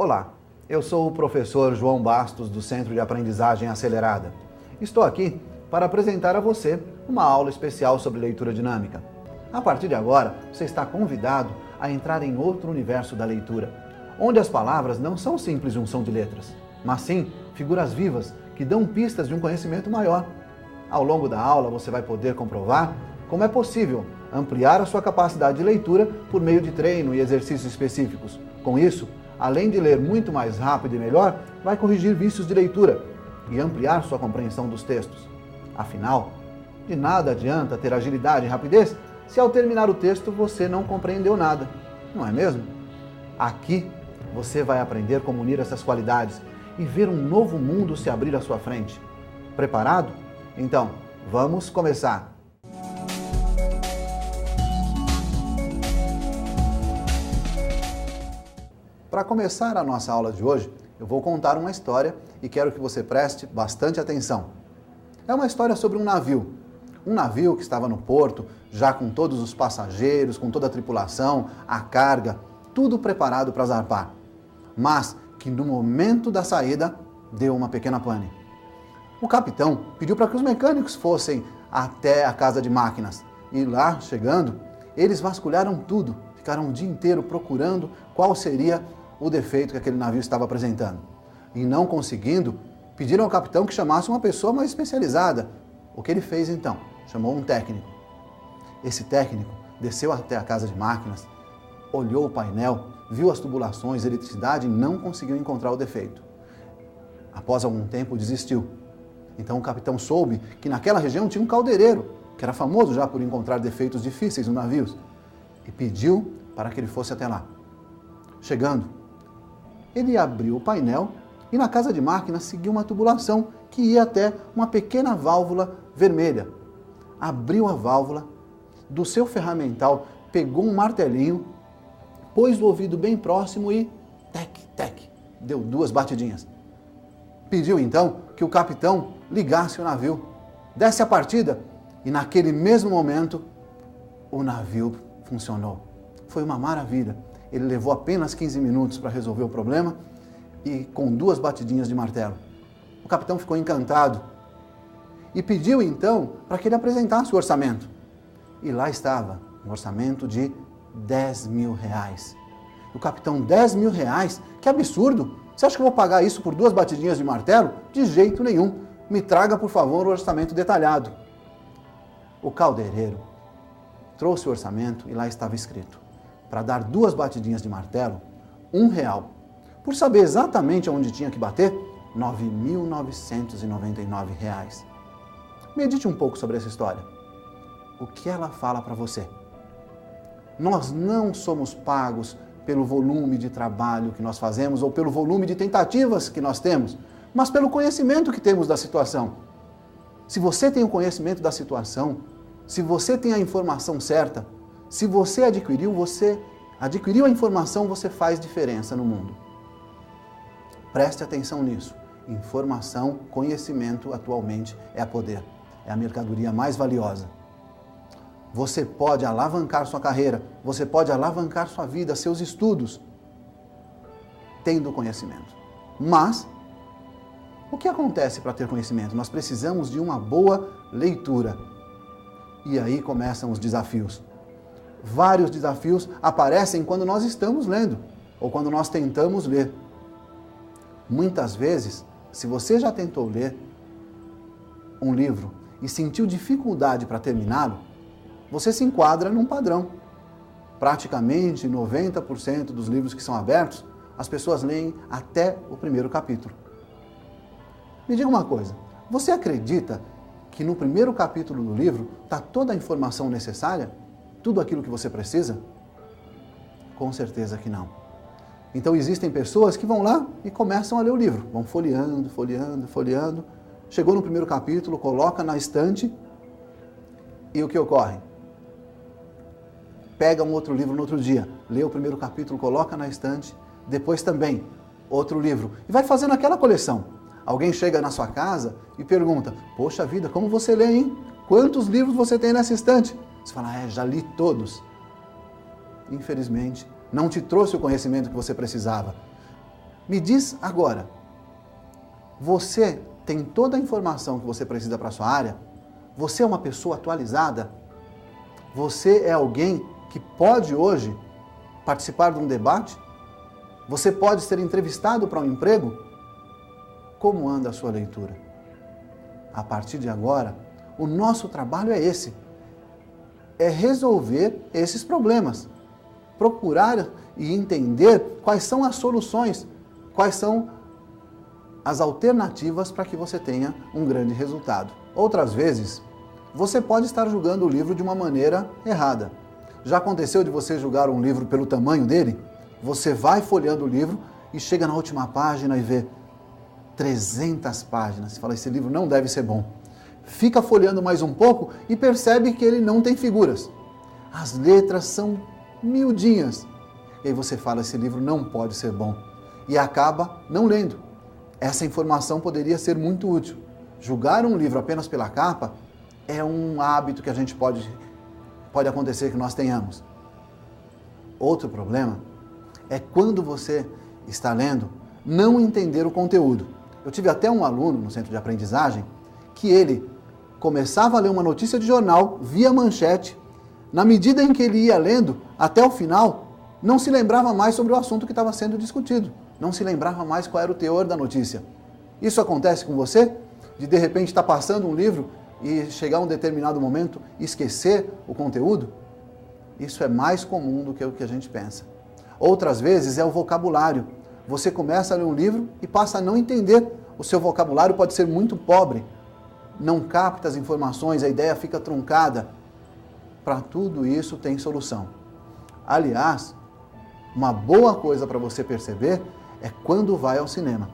Olá, eu sou o professor João Bastos do Centro de Aprendizagem Acelerada. Estou aqui para apresentar a você uma aula especial sobre leitura dinâmica. A partir de agora, você está convidado a entrar em outro universo da leitura, onde as palavras não são simples junção de letras, mas sim figuras vivas que dão pistas de um conhecimento maior. Ao longo da aula, você vai poder comprovar como é possível ampliar a sua capacidade de leitura por meio de treino e exercícios específicos. Com isso, além de ler muito mais rápido e melhor, vai corrigir vícios de leitura e ampliar sua compreensão dos textos. Afinal, de nada adianta ter agilidade e rapidez se ao terminar o texto você não compreendeu nada, não é mesmo? Aqui você vai aprender como unir essas qualidades e ver um novo mundo se abrir à sua frente. Preparado? Então, vamos começar! Para começar a nossa aula de hoje, eu vou contar uma história e quero que você preste bastante atenção. É uma história sobre um navio. Um navio que estava no porto, já com todos os passageiros, com toda a tripulação, a carga, tudo preparado para zarpar. Mas que no momento da saída, deu uma pequena pane. O capitão pediu para que os mecânicos fossem até a casa de máquinas. E lá, chegando, eles vasculharam tudo, ficaram o dia inteiro procurando qual seria o defeito que aquele navio estava apresentando. E não conseguindo, pediram ao capitão que chamasse uma pessoa mais especializada. O que ele fez então? Chamou um técnico. Esse técnico desceu até a casa de máquinas, olhou o painel, viu as tubulações, a eletricidade e não conseguiu encontrar o defeito. Após algum tempo, desistiu. Então o capitão soube que naquela região tinha um caldeireiro, que era famoso já por encontrar defeitos difíceis nos navios, e pediu para que ele fosse até lá. Chegando, ele abriu o painel e na casa de máquinas seguiu uma tubulação que ia até uma pequena válvula vermelha. Abriu a válvula, do seu ferramental pegou um martelinho, pôs o ouvido bem próximo e tec, tec, deu 2 batidinhas. Pediu então que o capitão ligasse o navio, desse a partida e naquele mesmo momento o navio funcionou. Foi uma maravilha. Ele levou apenas 15 minutos para resolver o problema e com 2 batidinhas de martelo. O capitão ficou encantado e pediu então para que ele apresentasse o orçamento. E lá estava, um orçamento de R$10.000. O capitão, R$10.000? Que absurdo! Você acha que eu vou pagar isso por 2 batidinhas de martelo? De jeito nenhum. Me traga, por favor, o orçamento detalhado. O caldeireiro trouxe o orçamento e lá estava escrito: para dar 2 batidinhas de martelo, R$1. Por saber exatamente onde tinha que bater, R$9.999. Medite um pouco sobre essa história. O que ela fala para você? Nós não somos pagos pelo volume de trabalho que nós fazemos ou pelo volume de tentativas que nós temos, mas pelo conhecimento que temos da situação. Se você tem o conhecimento da situação, se você tem a informação certa, se você adquiriu a informação, você faz diferença no mundo. Preste atenção nisso. Informação, conhecimento, atualmente, é poder. É a mercadoria mais valiosa. Você pode alavancar sua carreira, você pode alavancar sua vida, seus estudos, tendo conhecimento. Mas, o que acontece para ter conhecimento? Nós precisamos de uma boa leitura. E aí começam os desafios. Vários desafios aparecem quando nós estamos lendo ou quando nós tentamos ler. Muitas vezes, se você já tentou ler um livro e sentiu dificuldade para terminá-lo, você se enquadra num padrão. Praticamente 90% dos livros que são abertos, as pessoas leem até o primeiro capítulo. Me diga uma coisa, você acredita que no primeiro capítulo do livro está toda a informação necessária? Tudo aquilo que você precisa? Com certeza que não. Então existem pessoas que vão lá e começam a ler o livro. Vão folheando, folheando, folheando. Chegou no primeiro capítulo, coloca na estante e o que ocorre? Pega um outro livro no outro dia, lê o primeiro capítulo, coloca na estante, depois também outro livro. E vai fazendo aquela coleção. Alguém chega na sua casa e pergunta: poxa vida, como você lê, hein? Quantos livros você tem nessa estante? Você fala: já li todos. Infelizmente, não te trouxe o conhecimento que você precisava. Me diz agora, você tem toda a informação que você precisa para a sua área? Você é uma pessoa atualizada? Você é alguém que pode hoje participar de um debate? Você pode ser entrevistado para um emprego? Como anda a sua leitura? A partir de agora, o nosso trabalho é esse. É resolver esses problemas. Procurar e entender quais são as soluções, quais são as alternativas para que você tenha um grande resultado. Outras vezes, você pode estar julgando o livro de uma maneira errada. Já aconteceu de você julgar um livro pelo tamanho dele? Você vai folheando o livro e chega na última página e vê 300 páginas. Você fala, esse livro não deve ser bom. Fica folheando mais um pouco e percebe que ele não tem figuras. As letras são miudinhas. E aí você fala, esse livro não pode ser bom. E acaba não lendo. Essa informação poderia ser muito útil. Julgar um livro apenas pela capa é um hábito que a gente pode acontecer que nós tenhamos. Outro problema é quando você está lendo, não entender o conteúdo. Eu tive até um aluno no centro de aprendizagem que ele começava a ler uma notícia de jornal, via manchete, na medida em que ele ia lendo, até o final, não se lembrava mais sobre o assunto que estava sendo discutido. Não se lembrava mais qual era o teor da notícia. Isso acontece com você? De repente estar passando um livro e chegar a um determinado momento e esquecer o conteúdo? Isso é mais comum do que o que a gente pensa. Outras vezes é o vocabulário. Você começa a ler um livro e passa a não entender. O seu vocabulário pode ser muito pobre. Não capta as informações, a ideia fica truncada. Para tudo isso tem solução. Aliás, uma boa coisa para você perceber é quando vai ao cinema.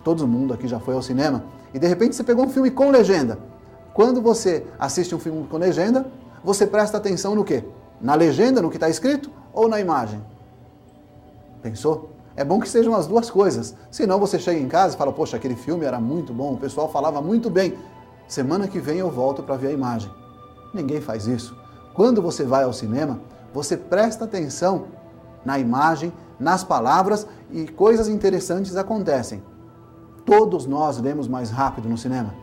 Todo mundo aqui já foi ao cinema e de repente você pegou um filme com legenda. Quando você assiste um filme com legenda, você presta atenção no quê? Na legenda, no que está escrito ou na imagem? Pensou? É bom que sejam as duas coisas. Senão você chega em casa e fala, poxa, aquele filme era muito bom, o pessoal falava muito bem. Semana que vem eu volto para ver a imagem. Ninguém faz isso. Quando você vai ao cinema, você presta atenção na imagem, nas palavras e coisas interessantes acontecem. Todos nós lemos mais rápido no cinema.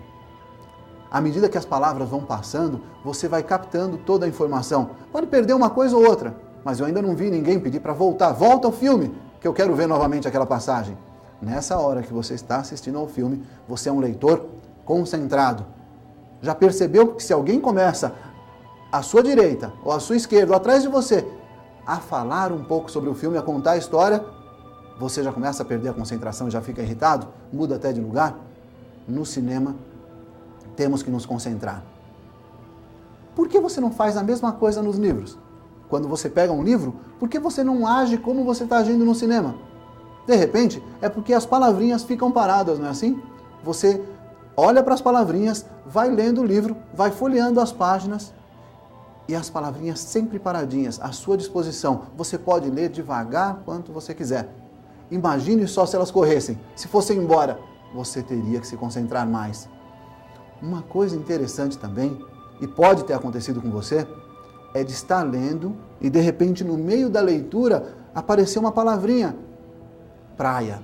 À medida que as palavras vão passando, você vai captando toda a informação. Pode perder uma coisa ou outra, mas eu ainda não vi ninguém pedir para voltar. Volta ao filme, que eu quero ver novamente aquela passagem. Nessa hora que você está assistindo ao filme, você é um leitor concentrado. Já percebeu que se alguém começa à sua direita ou à sua esquerda ou atrás de você a falar um pouco sobre o filme, a contar a história, você já começa a perder a concentração e já fica irritado, muda até de lugar? No cinema, temos que nos concentrar. Por que você não faz a mesma coisa nos livros? Quando você pega um livro, por que você não age como você está agindo no cinema? De repente, é porque as palavrinhas ficam paradas, não é assim? Você olha para as palavrinhas, vai lendo o livro, vai folheando as páginas e as palavrinhas sempre paradinhas, à sua disposição. Você pode ler devagar quanto você quiser. Imagine só se elas corressem. Se fossem embora, você teria que se concentrar mais. Uma coisa interessante também, e pode ter acontecido com você, é de estar lendo e de repente no meio da leitura aparecer uma palavrinha. Praia.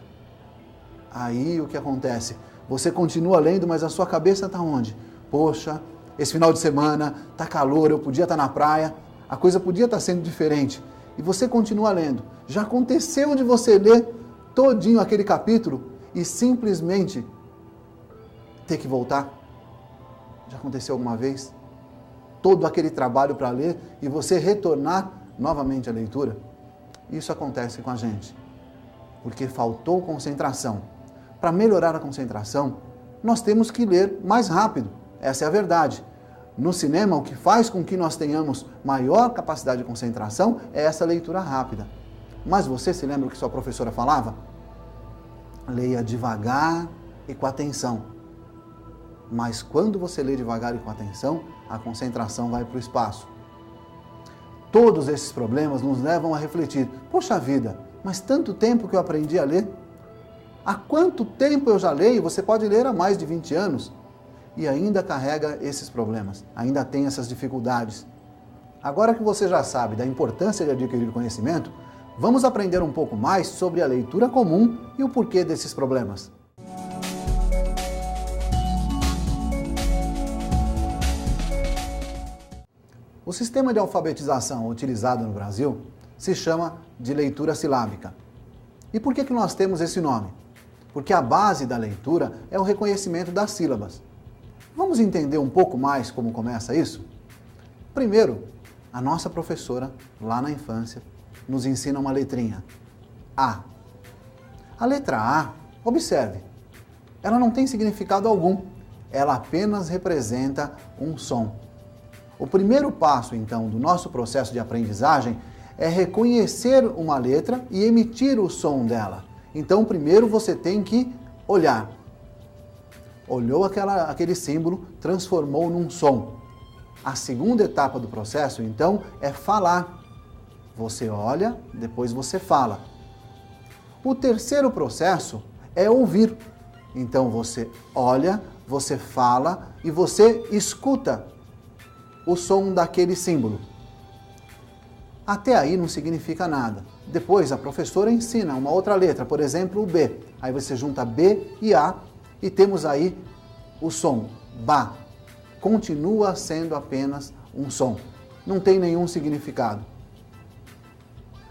Aí o que acontece? Você continua lendo, mas a sua cabeça está onde? Poxa, esse final de semana está calor, eu podia estar na praia, a coisa podia estar sendo diferente. E você continua lendo. Já aconteceu de você ler todinho aquele capítulo e simplesmente ter que voltar? Já aconteceu alguma vez? Todo aquele trabalho para ler e você retornar novamente à leitura? Isso acontece com a gente, porque faltou concentração. Para melhorar a concentração, nós temos que ler mais rápido. Essa é a verdade. No cinema, o que faz com que nós tenhamos maior capacidade de concentração é essa leitura rápida. Mas você se lembra o que sua professora falava? Leia devagar e com atenção. Mas quando você lê devagar e com atenção, a concentração vai para o espaço. Todos esses problemas nos levam a refletir. Poxa vida, mas tanto tempo que eu aprendi a ler? Há quanto tempo eu já leio? Você pode ler há mais de 20 anos e ainda carrega esses problemas, ainda tem essas dificuldades. Agora que você já sabe da importância de adquirir conhecimento, Vamos aprender um pouco mais sobre a leitura comum e o porquê desses problemas. O sistema de alfabetização utilizado no Brasil se chama de leitura silábica. E por que nós temos esse nome? Porque a base da leitura é o reconhecimento das sílabas. Vamos entender um pouco mais como começa isso? Primeiro, a nossa professora, lá na infância, nos ensina uma letrinha, A. A letra A, observe, ela não tem significado algum, ela apenas representa um som. O primeiro passo, então, do nosso processo de aprendizagem é reconhecer uma letra e emitir o som dela. Então, primeiro você tem que olhar. Olhou aquele símbolo, transformou num som. A segunda etapa do processo, então, é falar. Você olha, depois você fala. O terceiro processo é ouvir. Então, você olha, você fala e você escuta o som daquele símbolo. Até aí não significa nada. Depois a professora ensina uma outra letra, por exemplo, o B. Aí você junta B e A e temos aí o som, Ba. Continua sendo apenas um som. Não tem nenhum significado.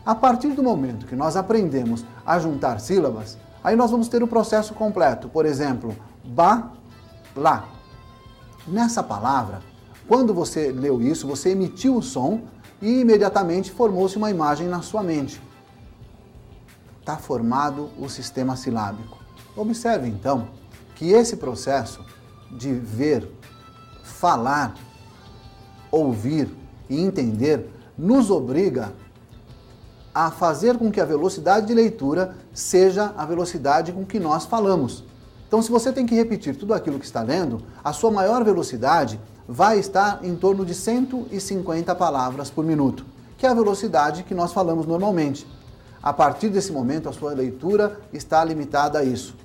A partir do momento que nós aprendemos a juntar sílabas, aí nós vamos ter o processo completo. Por exemplo, Ba, Lá. Nessa palavra, quando você leu isso, você emitiu o som e imediatamente formou-se uma imagem na sua mente. Está formado o sistema silábico. Observe, então, que esse processo de ver, falar, ouvir e entender nos obriga a fazer com que a velocidade de leitura seja a velocidade com que nós falamos. Então, se você tem que repetir tudo aquilo que está lendo, a sua maior velocidade vai estar em torno de 150 palavras por minuto, que é a velocidade que nós falamos normalmente. A partir desse momento, a sua leitura está limitada a isso.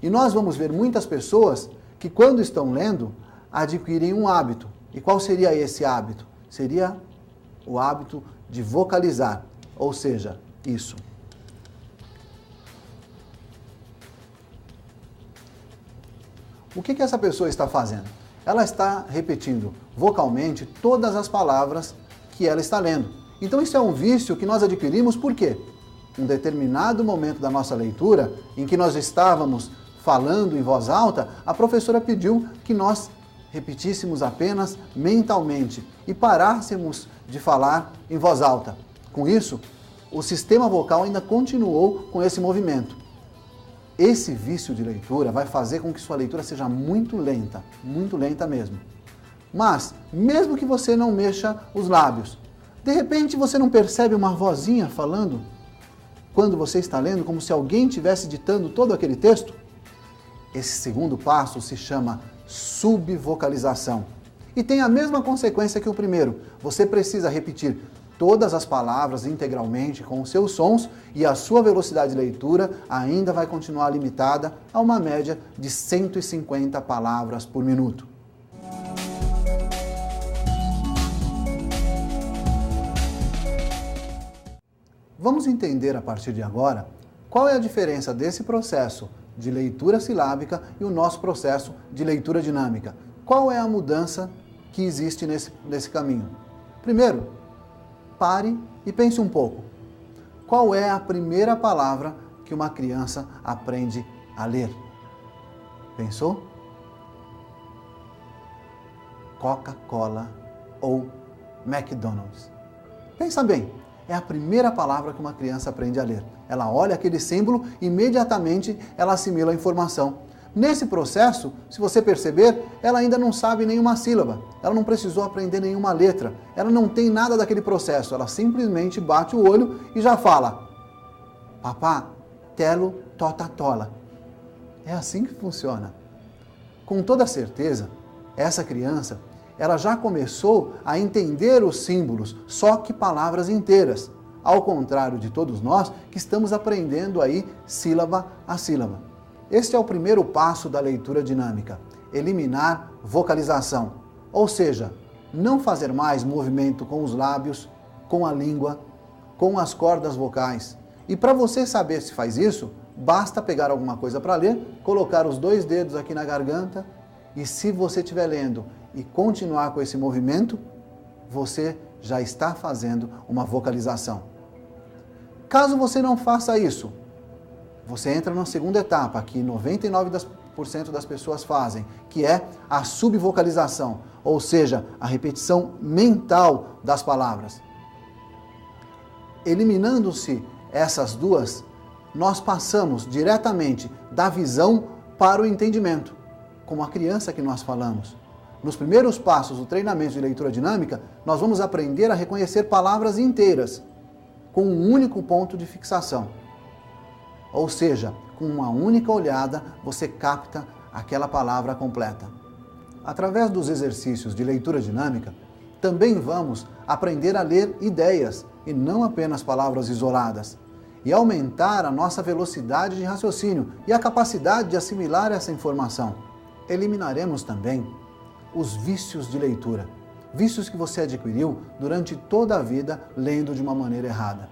E nós vamos ver muitas pessoas que, quando estão lendo, adquirem um hábito. E qual seria esse hábito? Seria o hábito de vocalizar, ou seja, isso. O que essa pessoa está fazendo? Ela está repetindo vocalmente todas as palavras que ela está lendo. Então isso é um vício que nós adquirimos por quê? Um determinado momento da nossa leitura, em que nós estávamos falando em voz alta, a professora pediu que nós repetíssemos apenas mentalmente e parássemos de falar em voz alta. Com isso, o sistema vocal ainda continuou com esse movimento. Esse vício de leitura vai fazer com que sua leitura seja muito lenta mesmo. Mas, mesmo que você não mexa os lábios, de repente você não percebe uma vozinha falando quando você está lendo, como se alguém estivesse ditando todo aquele texto? Esse segundo passo se chama subvocalização. E tem a mesma consequência que o primeiro. Você precisa repetir todas as palavras integralmente com os seus sons e a sua velocidade de leitura ainda vai continuar limitada a uma média de 150 palavras por minuto. Vamos entender a partir de agora qual é a diferença desse processo de leitura silábica e o nosso processo de leitura dinâmica. Qual é a mudança que existe nesse caminho? Primeiro, pare e pense um pouco. Qual é a primeira palavra que uma criança aprende a ler? Pensou? Coca-Cola ou McDonald's. Pensa bem, é a primeira palavra que uma criança aprende a ler. Ela olha aquele símbolo e imediatamente ela assimila a informação. Nesse processo, se você perceber, ela ainda não sabe nenhuma sílaba, ela não precisou aprender nenhuma letra, ela não tem nada daquele processo, ela simplesmente bate o olho e já fala: papá, telo, tota, tola. É assim que funciona. Com toda certeza, essa criança, ela já começou a entender os símbolos, só que palavras inteiras, ao contrário de todos nós que estamos aprendendo aí sílaba a sílaba. Este é o primeiro passo da leitura dinâmica, eliminar vocalização, ou seja, não fazer mais movimento com os lábios, com a língua, com as cordas vocais. E para você saber se faz isso, basta pegar alguma coisa para ler, colocar os 2 dedos aqui na garganta e se você estiver lendo e continuar com esse movimento, você já está fazendo uma vocalização. Caso você não faça isso, você entra na segunda etapa, que 99% das pessoas fazem, que é a subvocalização, ou seja, a repetição mental das palavras. Eliminando-se essas duas, nós passamos diretamente da visão para o entendimento, como a criança que nós falamos. Nos primeiros passos do treinamento de leitura dinâmica, nós vamos aprender a reconhecer palavras inteiras, com um único ponto de fixação. Ou seja, com uma única olhada, você capta aquela palavra completa. Através dos exercícios de leitura dinâmica, também vamos aprender a ler ideias e não apenas palavras isoladas, e aumentar a nossa velocidade de raciocínio e a capacidade de assimilar essa informação. Eliminaremos também os vícios de leitura, vícios que você adquiriu durante toda a vida lendo de uma maneira errada.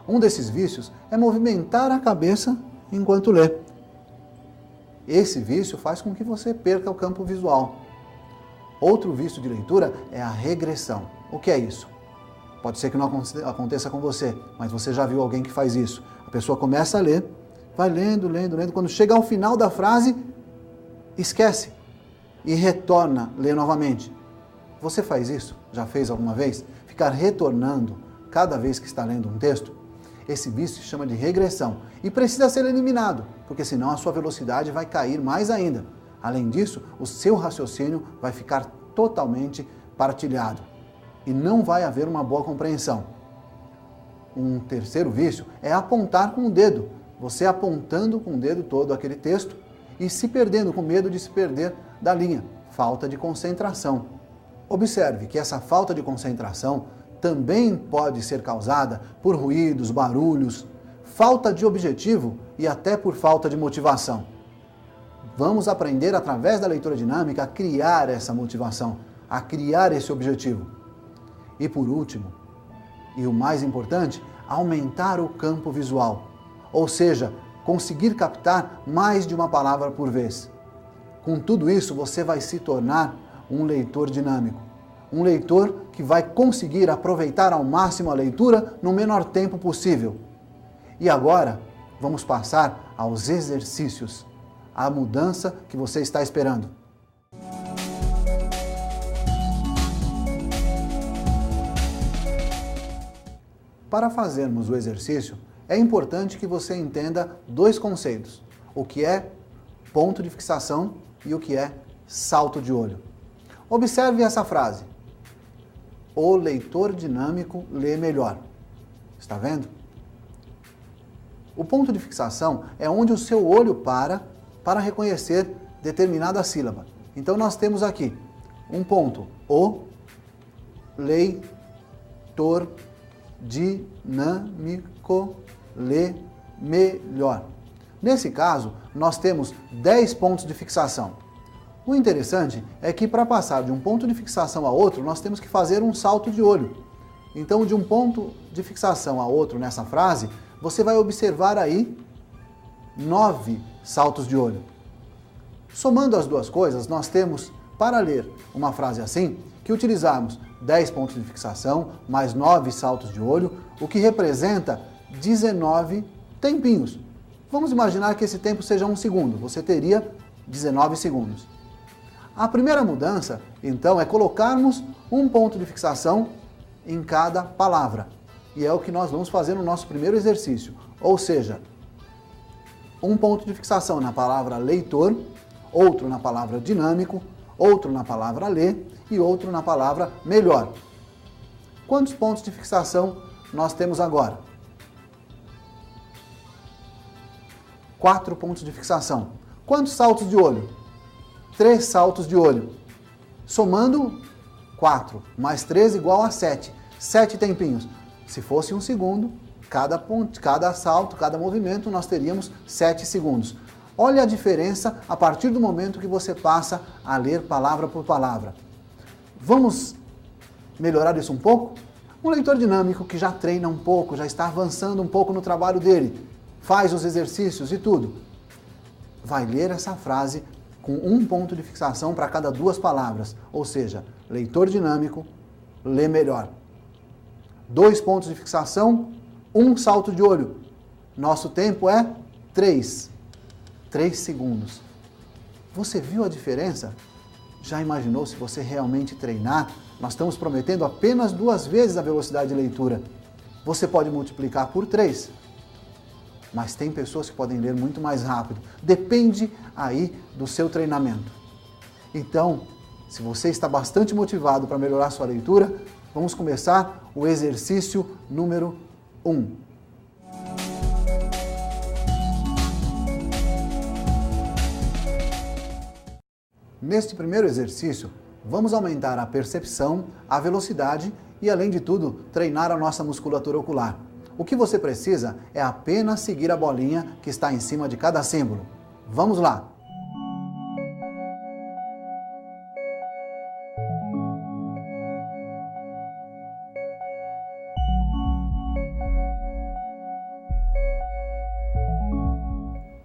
Um desses vícios é movimentar a cabeça enquanto lê. Esse vício faz com que você perca o campo visual. Outro vício de leitura é a regressão. O que é isso? Pode ser que não aconteça com você, mas você já viu alguém que faz isso. A pessoa começa a ler, vai lendo, quando chega ao final da frase, esquece e retorna a ler novamente. Você faz isso? Já fez alguma vez? Ficar retornando cada vez que está lendo um texto? Esse vício se chama de regressão e precisa ser eliminado, porque senão a sua velocidade vai cair mais ainda. Além disso, o seu raciocínio vai ficar totalmente partilhado e não vai haver uma boa compreensão. Um terceiro vício é apontar com o dedo, você apontando com o dedo todo aquele texto e se perdendo, com medo de se perder da linha, falta de concentração. Observe que essa falta de concentração também pode ser causada por ruídos, barulhos, falta de objetivo e até por falta de motivação. Vamos aprender através da leitura dinâmica a criar essa motivação, a criar esse objetivo. E por último, e o mais importante, aumentar o campo visual, ou seja, conseguir captar mais de uma palavra por vez. Com tudo isso, você vai se tornar um leitor dinâmico. Um leitor que vai conseguir aproveitar ao máximo a leitura no menor tempo possível. E agora, vamos passar aos exercícios, a mudança que você está esperando. Para fazermos o exercício, é importante que você entenda 2 conceitos: o que é ponto de fixação e o que é salto de olho. Observe essa frase: o leitor dinâmico lê melhor. Está vendo? O ponto de fixação é onde o seu olho para reconhecer determinada sílaba. Então nós temos aqui um ponto: o leitor dinâmico lê melhor. Nesse caso, nós temos 10 pontos de fixação. O interessante é que para passar de um ponto de fixação a outro, nós temos que fazer um salto de olho. Então, de um ponto de fixação a outro nessa frase, você vai observar aí 9 saltos de olho. Somando as duas coisas, nós temos, para ler uma frase assim, que utilizarmos 10 pontos de fixação, mais 9 saltos de olho, o que representa 19 tempinhos. Vamos imaginar que esse tempo seja 1 segundo, você teria 19 segundos. A primeira mudança, então, é colocarmos um ponto de fixação em cada palavra. E é o que nós vamos fazer no nosso primeiro exercício. Ou seja, um ponto de fixação na palavra leitor, outro na palavra dinâmico, outro na palavra ler e outro na palavra melhor. Quantos pontos de fixação nós temos agora? 4 pontos de fixação. Quantos saltos de olho? 3 saltos de olho. Somando 4 mais 3 igual a 7. 7 tempinhos. Se fosse 1 segundo, cada salto, cada movimento, nós teríamos 7 segundos. Olha a diferença a partir do momento que você passa a ler palavra por palavra. Vamos melhorar isso um pouco? Um leitor dinâmico que já treina um pouco, já está avançando um pouco no trabalho dele, faz os exercícios e tudo, vai ler essa frase com um ponto de fixação para cada duas palavras. Ou seja, leitor dinâmico, lê melhor. 2 pontos de fixação, 1 salto de olho. Nosso tempo é 3 segundos. Você viu a diferença? Já imaginou se você realmente treinar? Nós estamos prometendo apenas 2 vezes a velocidade de leitura. Você pode multiplicar por 3. Mas tem pessoas que podem ler muito mais rápido. Depende aí do seu treinamento. Então, se você está bastante motivado para melhorar sua leitura, vamos começar o exercício número 1. Neste primeiro exercício, vamos aumentar a percepção, a velocidade e, além de tudo, treinar a nossa musculatura ocular. O que você precisa é apenas seguir a bolinha que está em cima de cada símbolo. Vamos lá!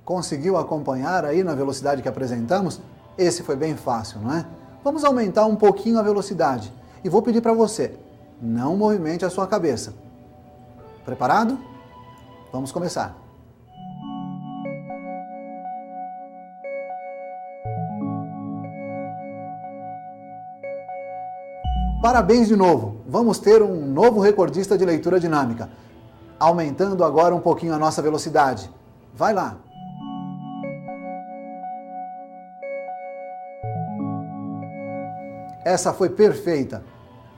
Conseguiu acompanhar aí na velocidade que apresentamos? Esse foi bem fácil, não é? Vamos aumentar um pouquinho a velocidade. E vou pedir para você, não movimente a sua cabeça. Preparado? Vamos começar. Parabéns de novo! Vamos ter um novo recordista de leitura dinâmica. Aumentando agora um pouquinho a nossa velocidade. Vai lá! Essa foi perfeita.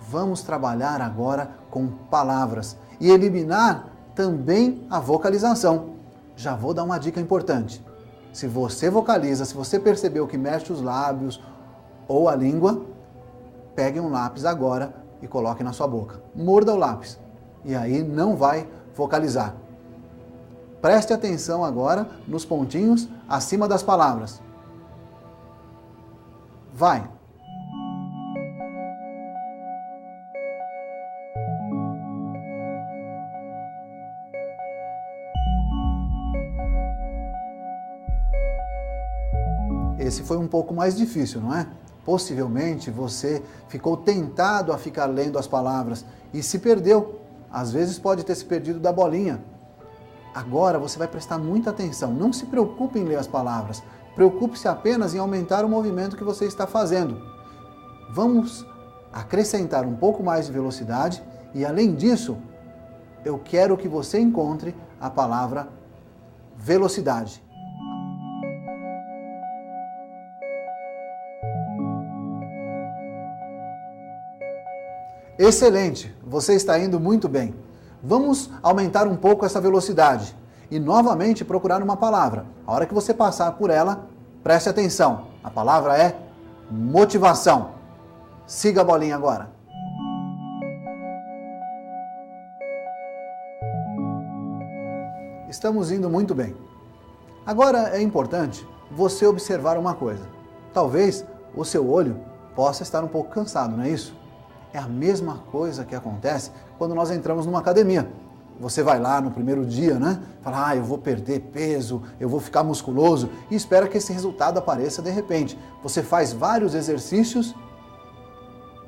Vamos trabalhar agora com palavras e eliminar também a vocalização. Já vou dar uma dica importante. Se você vocaliza, se você percebeu que mexe os lábios ou a língua, pegue um lápis agora e coloque na sua boca. Morda o lápis e aí não vai vocalizar. Preste atenção agora nos pontinhos acima das palavras. Vai! Esse foi um pouco mais difícil, não é? Possivelmente você ficou tentado a ficar lendo as palavras e se perdeu. Às vezes pode ter se perdido da bolinha. Agora você vai prestar muita atenção. Não se preocupe em ler as palavras. Preocupe-se apenas em aumentar o movimento que você está fazendo. Vamos acrescentar um pouco mais de velocidade e, além disso, eu quero que você encontre a palavra velocidade. Excelente, você está indo muito bem. Vamos aumentar um pouco essa velocidade e novamente procurar uma palavra. A hora que você passar por ela, preste atenção. A palavra é motivação. Siga a bolinha agora. Estamos indo muito bem. Agora é importante você observar uma coisa. Talvez o seu olho possa estar um pouco cansado, não é isso? É a mesma coisa que acontece quando nós entramos numa academia. Você vai lá no primeiro dia, né? Fala, eu vou perder peso, eu vou ficar musculoso e espera que esse resultado apareça de repente. Você faz vários exercícios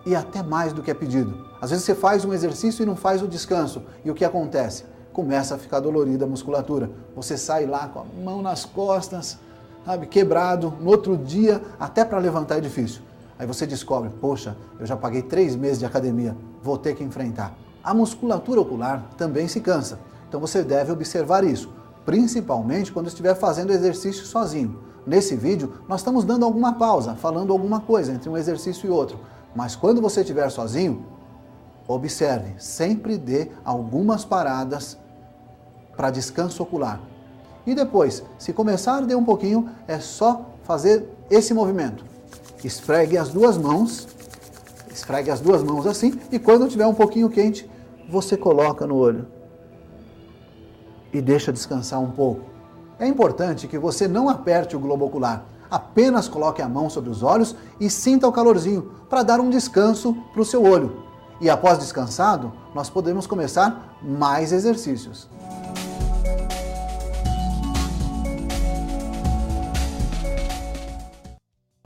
e até mais do que é pedido. Às vezes você faz um exercício e não faz o descanso. E o que acontece? Começa a ficar dolorida a musculatura. Você sai lá com a mão nas costas, sabe, quebrado. No outro dia, até para levantar é difícil. Aí você descobre, poxa, eu já paguei 3 meses de academia, vou ter que enfrentar. A musculatura ocular também se cansa, então você deve observar isso, principalmente quando estiver fazendo exercício sozinho. Nesse vídeo, nós estamos dando alguma pausa, falando alguma coisa entre um exercício e outro, mas quando você estiver sozinho, observe, sempre dê algumas paradas para descanso ocular. E depois, se começar a arder um pouquinho, é só fazer esse movimento. Esfregue as duas mãos assim, e quando tiver um pouquinho quente, você coloca no olho e deixa descansar um pouco. É importante que você não aperte o globo ocular, apenas coloque a mão sobre os olhos e sinta o calorzinho, para dar um descanso para o seu olho. E após descansado, nós podemos começar mais exercícios.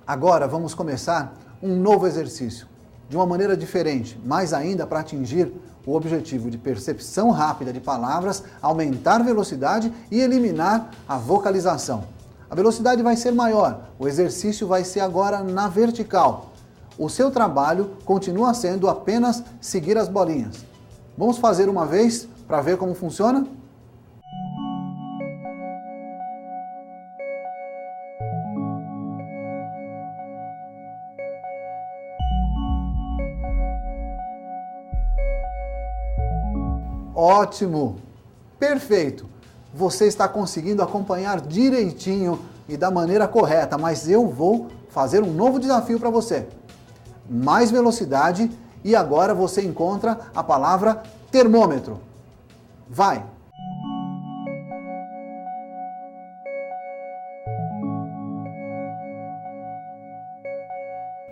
Agora vamos começar um novo exercício, de uma maneira diferente, mais ainda para atingir o objetivo de percepção rápida de palavras, aumentar a velocidade e eliminar a vocalização. A velocidade vai ser maior, o exercício vai ser agora na vertical. O seu trabalho continua sendo apenas seguir as bolinhas. Vamos fazer uma vez para ver como funciona? Ótimo! Perfeito! Você está conseguindo acompanhar direitinho e da maneira correta, mas eu vou fazer um novo desafio para você. Mais velocidade e agora você encontra a palavra termômetro. Vai!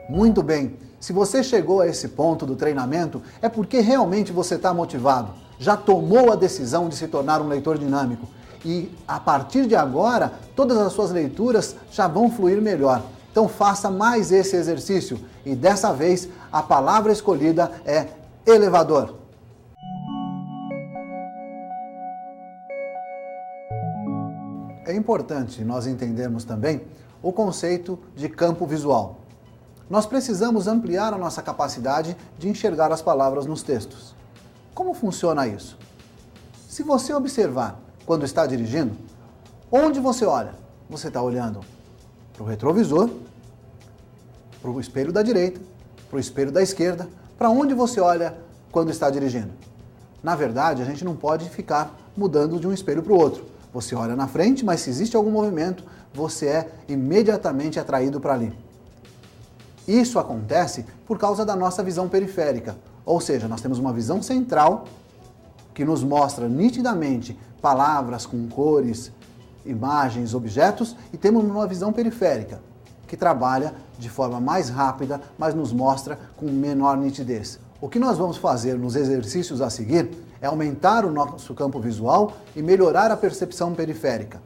Muito bem! Se você chegou a esse ponto do treinamento, é porque realmente você está motivado. Já tomou a decisão de se tornar um leitor dinâmico. E a partir de agora, todas as suas leituras já vão fluir melhor. Então faça mais esse exercício. E dessa vez, a palavra escolhida é elevador. É importante nós entendermos também o conceito de campo visual. Nós precisamos ampliar a nossa capacidade de enxergar as palavras nos textos. Como funciona isso? Se você observar quando está dirigindo, onde você olha? Você está olhando para o retrovisor, para o espelho da direita, para o espelho da esquerda. Para onde você olha quando está dirigindo? Na verdade, a gente não pode ficar mudando de um espelho para o outro. Você olha na frente, mas se existe algum movimento, você é imediatamente atraído para ali. Isso acontece por causa da nossa visão periférica, ou seja, nós temos uma visão central que nos mostra nitidamente palavras com cores, imagens, objetos, e temos uma visão periférica que trabalha de forma mais rápida, mas nos mostra com menor nitidez. O que nós vamos fazer nos exercícios a seguir é aumentar o nosso campo visual e melhorar a percepção periférica.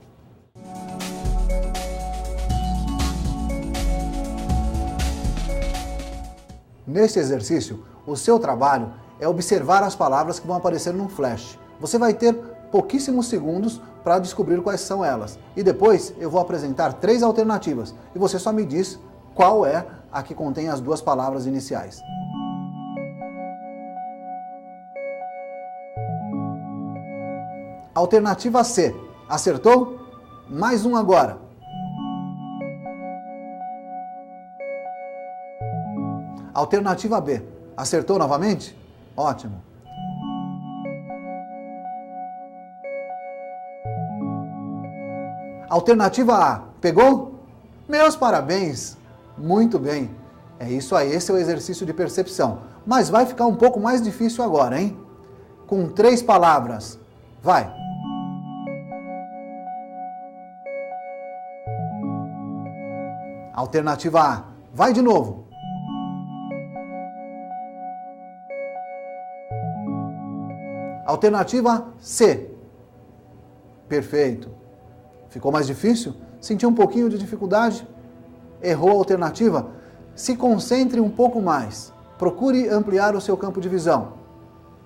Neste exercício, o seu trabalho é observar as palavras que vão aparecer num flash. Você vai ter pouquíssimos segundos para descobrir quais são elas. E depois eu vou apresentar 3 alternativas e você só me diz qual é a que contém as 2 palavras iniciais. Alternativa C. Acertou? Mais um agora. Alternativa B. Acertou novamente? Ótimo. Alternativa A. Pegou? Meus parabéns! Muito bem. É isso aí, esse é o exercício de percepção. Mas vai ficar um pouco mais difícil agora, hein? Com 3 palavras. Vai! Alternativa A. Vai de novo. Alternativa C. Perfeito. Ficou mais difícil? Sentiu um pouquinho de dificuldade? Errou a alternativa? Se concentre um pouco mais. Procure ampliar o seu campo de visão.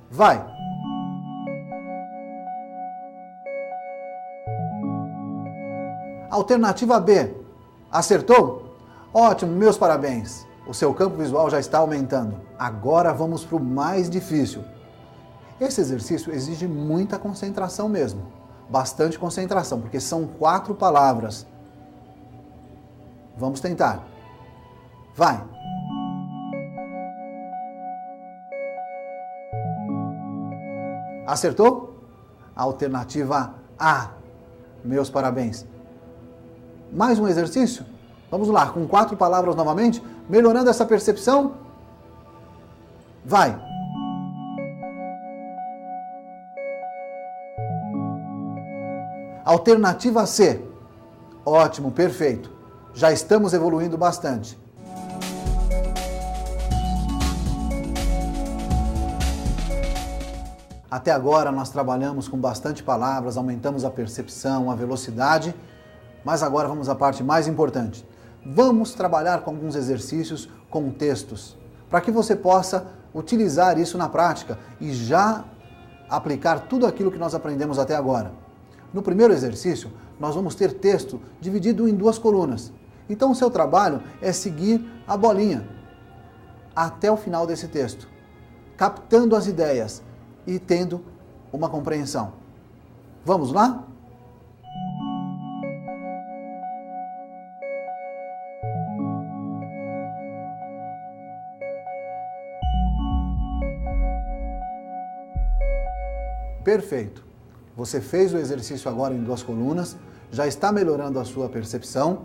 Vai! Alternativa B. Acertou? Ótimo, meus parabéns. O seu campo visual já está aumentando. Agora vamos para o mais difícil. Esse exercício exige muita concentração mesmo. Bastante concentração, porque são 4 palavras. Vamos tentar. Vai! Acertou? Alternativa A. Meus parabéns. Mais um exercício? Vamos lá, com 4 palavras novamente, melhorando essa percepção. Vai! Alternativa C. Ótimo, perfeito. Já estamos evoluindo bastante. Até agora nós trabalhamos com bastante palavras, aumentamos a percepção, a velocidade, mas agora vamos à parte mais importante. Vamos trabalhar com alguns exercícios com textos, para que você possa utilizar isso na prática e já aplicar tudo aquilo que nós aprendemos até agora. No primeiro exercício, nós vamos ter texto dividido em 2 colunas. Então o seu trabalho é seguir a bolinha até o final desse texto, captando as ideias e tendo uma compreensão. Vamos lá? Perfeito. Você fez o exercício agora em 2 colunas, já está melhorando a sua percepção.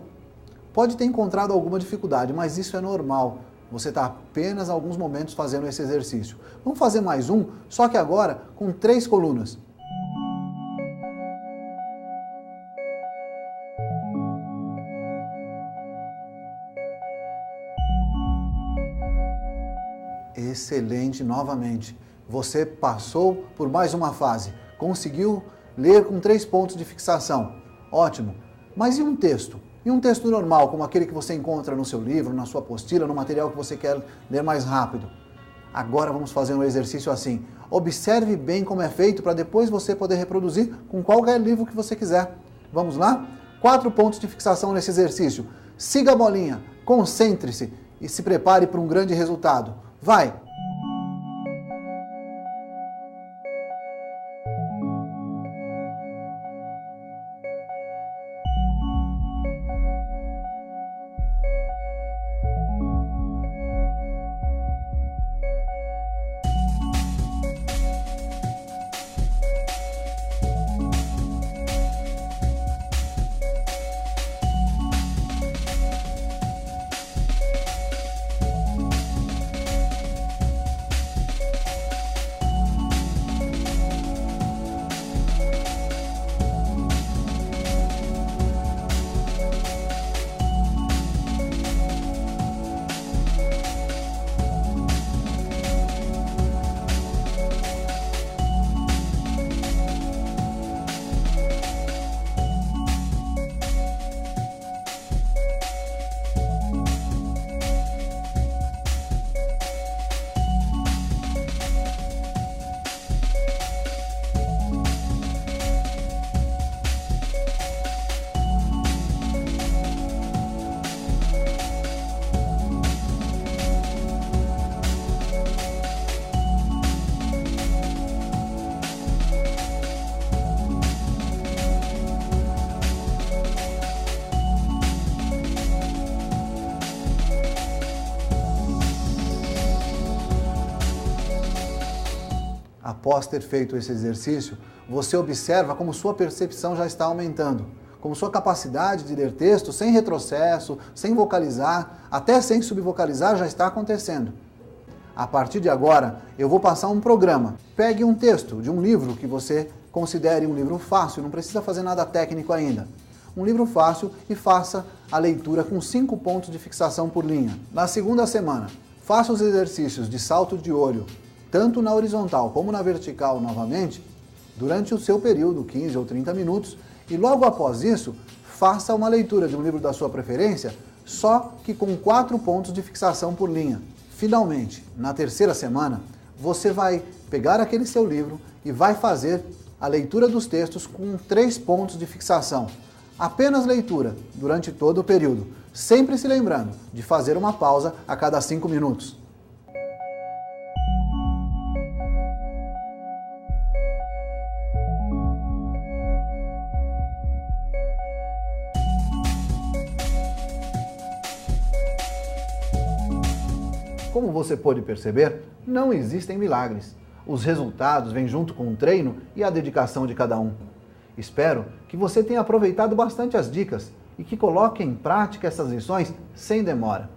Pode ter encontrado alguma dificuldade, mas isso é normal. Você está apenas alguns momentos fazendo esse exercício. Vamos fazer mais um, só que agora com 3 colunas. Excelente, novamente. Você passou por mais uma fase. Conseguiu ler com 3 pontos de fixação. Ótimo. Mas e um texto? E um texto normal, como aquele que você encontra no seu livro, na sua apostila, no material que você quer ler mais rápido? Agora vamos fazer um exercício assim. Observe bem como é feito para depois você poder reproduzir com qualquer livro que você quiser. Vamos lá? 4 pontos de fixação nesse exercício. Siga a bolinha, concentre-se e se prepare para um grande resultado. Vai! Após ter feito esse exercício, você observa como sua percepção já está aumentando, como sua capacidade de ler texto sem retrocesso, sem vocalizar, até sem subvocalizar já está acontecendo. A partir de agora, eu vou passar um programa. Pegue um texto de um livro que você considere um livro fácil, não precisa fazer nada técnico ainda. Um livro fácil e faça a leitura com 5 pontos de fixação por linha. Na segunda semana, faça os exercícios de salto de olho, tanto na horizontal como na vertical novamente, durante o seu período, 15 ou 30 minutos, e logo após isso, faça uma leitura de um livro da sua preferência, só que com 4 pontos de fixação por linha. Finalmente, na terceira semana, você vai pegar aquele seu livro e vai fazer a leitura dos textos com 3 pontos de fixação. Apenas leitura durante todo o período, sempre se lembrando de fazer uma pausa a cada 5 minutos. Como você pôde perceber, não existem milagres. Os resultados vêm junto com o treino e a dedicação de cada um. Espero que você tenha aproveitado bastante as dicas e que coloque em prática essas lições sem demora.